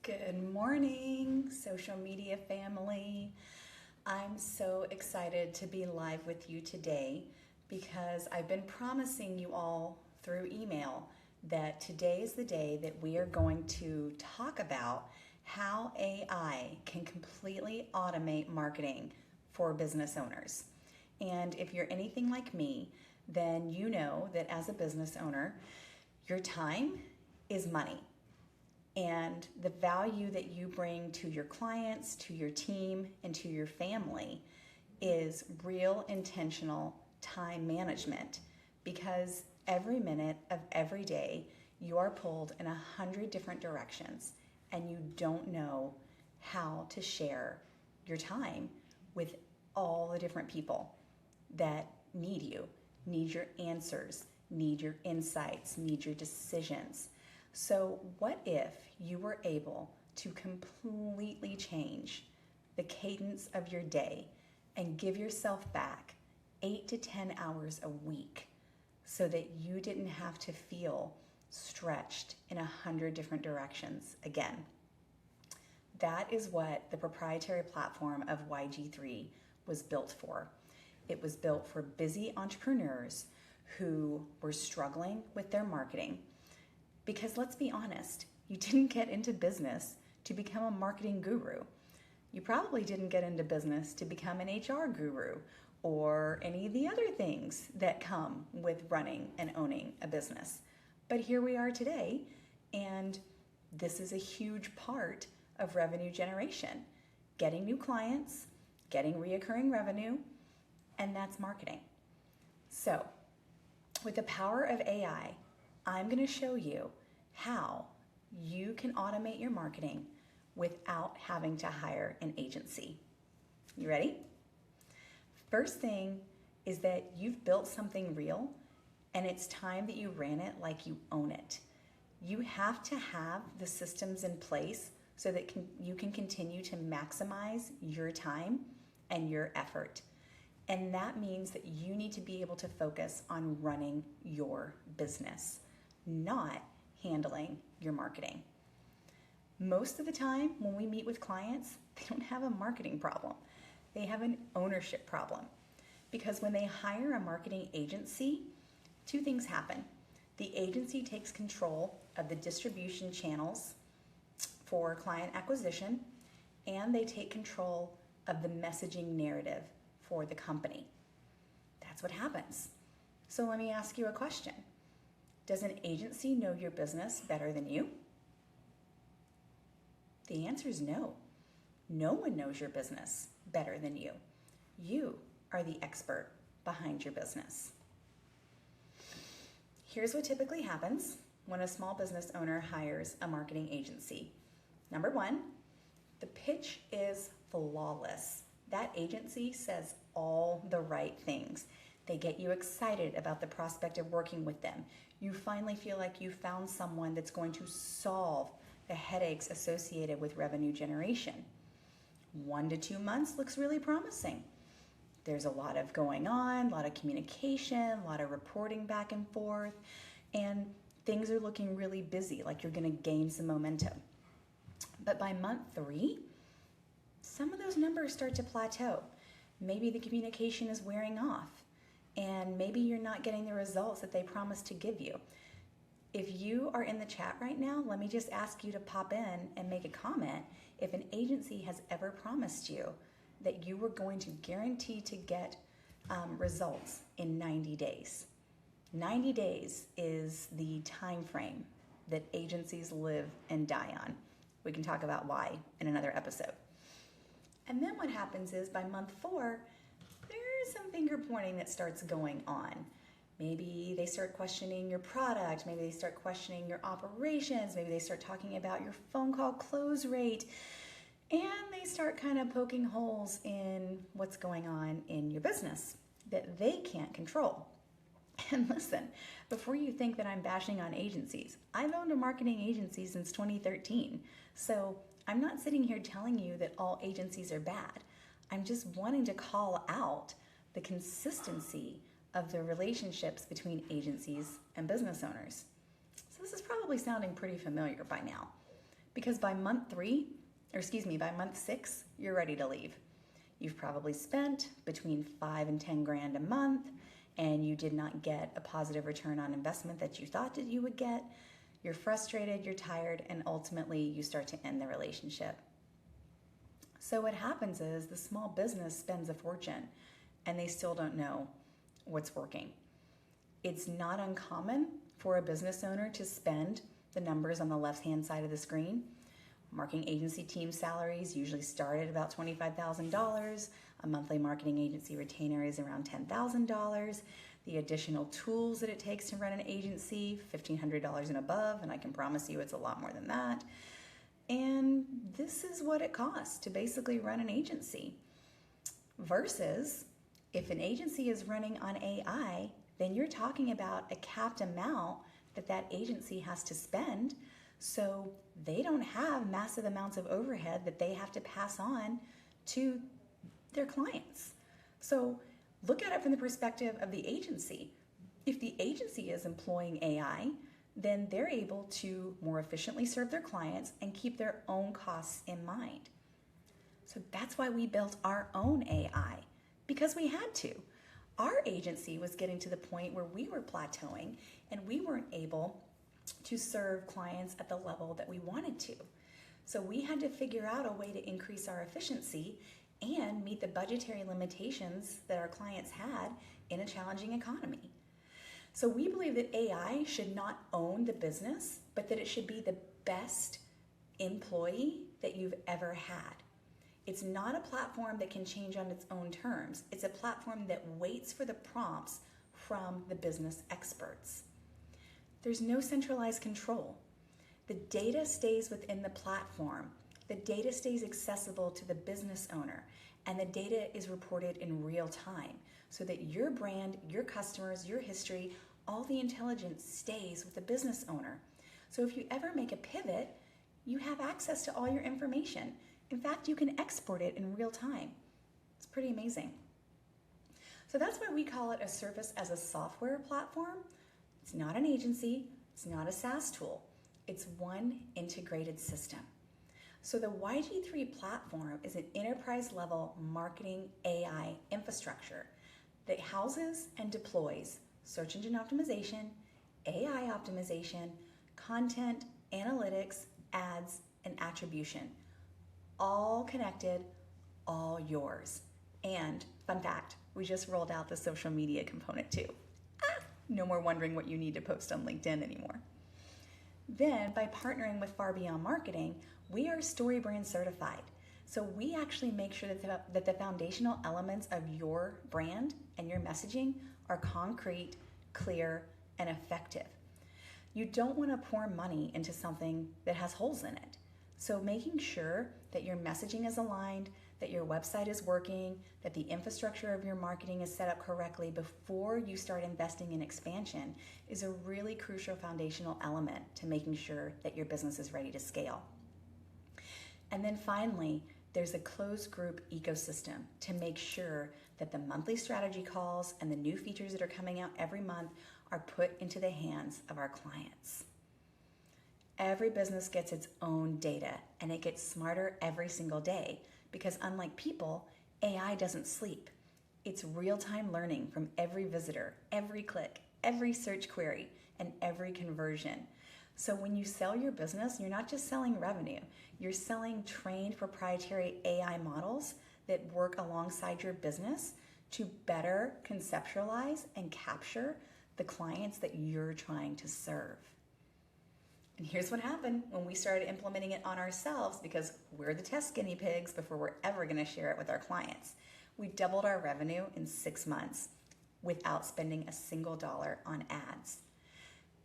Good morning, social media family. I'm so excited to be live with you today because I've been promising you all through email that today is the day that we are going to talk about how AI can completely automate marketing for business owners. And if you're anything like me, then you know that as a business owner, your time is money. And the value that you bring to your clients, to your team, and to your family is real intentional time management, because every minute of every day you are pulled in 100 different directions and you don't know how to share your time with all the different people that need you, need your answers, need your insights, need your decisions. So what if you were able to completely change the cadence of your day and give yourself back 8 to 10 hours a week so that you didn't have to feel stretched in 100 different directions again? That is what the proprietary platform of YG3 was built for. It was built for busy entrepreneurs who were struggling with their marketing. Because let's be honest, you didn't get into business to become a marketing guru. You probably didn't get into business to become an HR guru or any of the other things that come with running and owning a business. But here we are today, and this is a huge part of revenue generation. Getting new clients, getting reoccurring revenue, and that's marketing. So, with the power of AI, I'm going to show you how you can automate your marketing without having to hire an agency. You ready? First thing is that you've built something real, and it's time that you ran it like you own it. You have to have the systems in place so that you can continue to maximize your time and your effort. And that means that you need to be able to focus on running your business, not handling your marketing. Most of the time when we meet with clients, they don't have a marketing problem. They have an ownership problem. Because when they hire a marketing agency, two things happen. The agency takes control of the distribution channels for client acquisition, and they take control of the messaging narrative for the company. That's what happens. So let me ask you a question. Does an agency know your business better than you? The answer is no. No one knows your business better than you. You are the expert behind your business. Here's what typically happens when a small business owner hires a marketing agency. Number one, the pitch is flawless. That agency says all the right things. They get you excited about the prospect of working with them. You finally feel like you found someone that's going to solve the headaches associated with revenue generation. 1 to 2 months looks really promising. There's a lot of going on, a lot of communication, a lot of reporting back and forth, and things are looking really busy, like you're going to gain some momentum. But by month 3, some of those numbers start to plateau. Maybe the communication is wearing off, and maybe you're not getting the results that they promised to give you. If you are in the chat right now, let me just ask you to pop in and make a comment if an agency has ever promised you that you were going to guarantee to get results in 90 days. 90 days is the time frame that agencies live and die on. We can talk about why in another episode. And then what happens is by month 4, there's some finger pointing that starts going on. Maybe they start questioning your product. Maybe they start questioning your operations. Maybe they start talking about your phone call close rate. And they start kind of poking holes in what's going on in your business that they can't control. And listen, before you think that I'm bashing on agencies, I've owned a marketing agency since 2013. So I'm not sitting here telling you that all agencies are bad. I'm just wanting to call out the consistency of the relationships between agencies and business owners. So this is probably sounding pretty familiar by now. Because by by month 6, you're ready to leave. You've probably spent between 5 and 10 grand a month, and you did not get a positive return on investment that you thought that you would get. You're frustrated, you're tired, and ultimately you start to end the relationship. So what happens is the small business spends a fortune and they still don't know what's working. It's not uncommon for a business owner to spend the numbers on the left-hand side of the screen. Marketing agency team salaries usually start at about $25,000. A monthly marketing agency retainer is around $10,000. The additional tools that it takes to run an agency, $1,500 and above, and I can promise you it's a lot more than that. And this is what it costs to basically run an agency. Versus if an agency is running on AI, then you're talking about a capped amount that agency has to spend. So they don't have massive amounts of overhead that they have to pass on to their clients. So look at it from the perspective of the agency. If the agency is employing AI, then they're able to more efficiently serve their clients and keep their own costs in mind. So that's why we built our own AI, because we had to. Our agency was getting to the point where we were plateauing and we weren't able to serve clients at the level that we wanted to. So we had to figure out a way to increase our efficiency and meet the budgetary limitations that our clients had in a challenging economy. So we believe that AI should not own the business, but that it should be the best employee that you've ever had. It's not a platform that can change on its own terms. It's a platform that waits for the prompts from the business experts. There's no centralized control. The data stays within the platform. The data stays accessible to the business owner, and the data is reported in real time so that your brand, your customers, your history, all the intelligence stays with the business owner. So if you ever make a pivot, you have access to all your information. In fact, you can export it in real time. It's pretty amazing. So that's why we call it a service as a software platform. It's not an agency, it's not a SaaS tool. It's one integrated system. So the YG3 platform is an enterprise-level marketing AI infrastructure that houses and deploys search engine optimization, AI optimization, content, analytics, ads, and attribution. All connected, all yours. And fun fact, we just rolled out the social media component too. No more wondering what you need to post on LinkedIn anymore. Then by partnering with Far Beyond Marketing, we are StoryBrand certified. So we actually make sure that the foundational elements of your brand and your messaging are concrete, clear, and effective. You don't want to pour money into something that has holes in it. So making sure that your messaging is aligned, that your website is working, that the infrastructure of your marketing is set up correctly before you start investing in expansion is a really crucial foundational element to making sure that your business is ready to scale. And then finally, there's a closed group ecosystem to make sure that the monthly strategy calls and the new features that are coming out every month are put into the hands of our clients. Every business gets its own data, and it gets smarter every single day because unlike people, AI doesn't sleep. It's real-time learning from every visitor, every click, every search query, and every conversion. So when you sell your business, you're not just selling revenue, you're selling trained proprietary AI models that work alongside your business to better conceptualize and capture the clients that you're trying to serve. And here's what happened when we started implementing it on ourselves, because we're the test guinea pigs before we're ever going to share it with our clients. We doubled our revenue in 6 months without spending a single dollar on ads.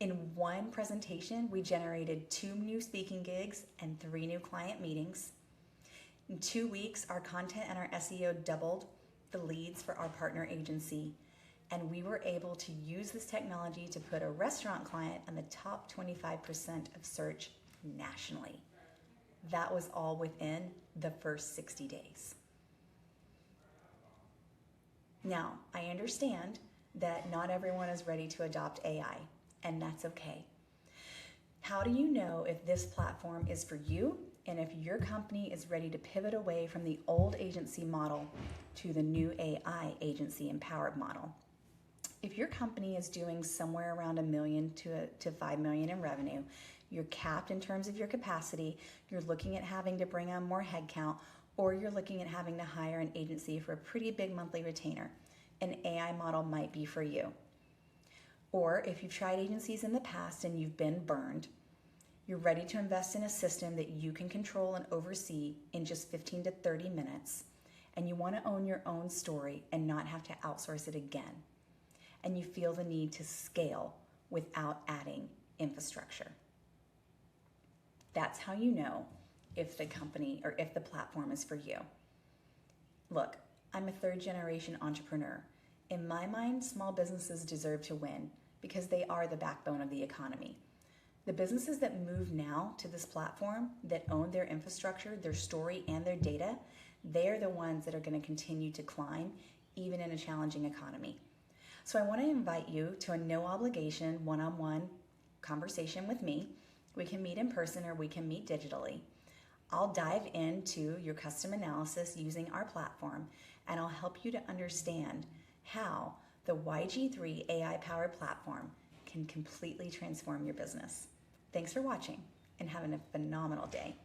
In one presentation, we generated 2 new speaking gigs and 3 new client meetings. In 2 weeks, our content and our SEO doubled the leads for our partner agency. And we were able to use this technology to put a restaurant client on the top 25% of search nationally. That was all within the first 60 days. Now, I understand that not everyone is ready to adopt AI, and that's okay. How do you know if this platform is for you and if your company is ready to pivot away from the old agency model to the new AI agency empowered model? If your company is doing somewhere around $1 million to $5 million in revenue, you're capped in terms of your capacity, you're looking at having to bring on more headcount, or you're looking at having to hire an agency for a pretty big monthly retainer, an AI model might be for you. Or if you've tried agencies in the past and you've been burned, you're ready to invest in a system that you can control and oversee in just 15 to 30 minutes, and you want to own your own story and not have to outsource it again, and you feel the need to scale without adding infrastructure. That's how you know if the company or if the platform is for you. Look, I'm a third generation entrepreneur. In my mind, small businesses deserve to win because they are the backbone of the economy. The businesses that move now to this platform, that own their infrastructure, their story, and their data, they're the ones that are going to continue to climb even in a challenging economy. So I want to invite you to a no obligation one-on-one conversation with me. We can meet in person or we can meet digitally. I'll dive into your custom analysis using our platform, and I'll help you to understand how the YG3 AI powered platform can completely transform your business. Thanks for watching and having a phenomenal day.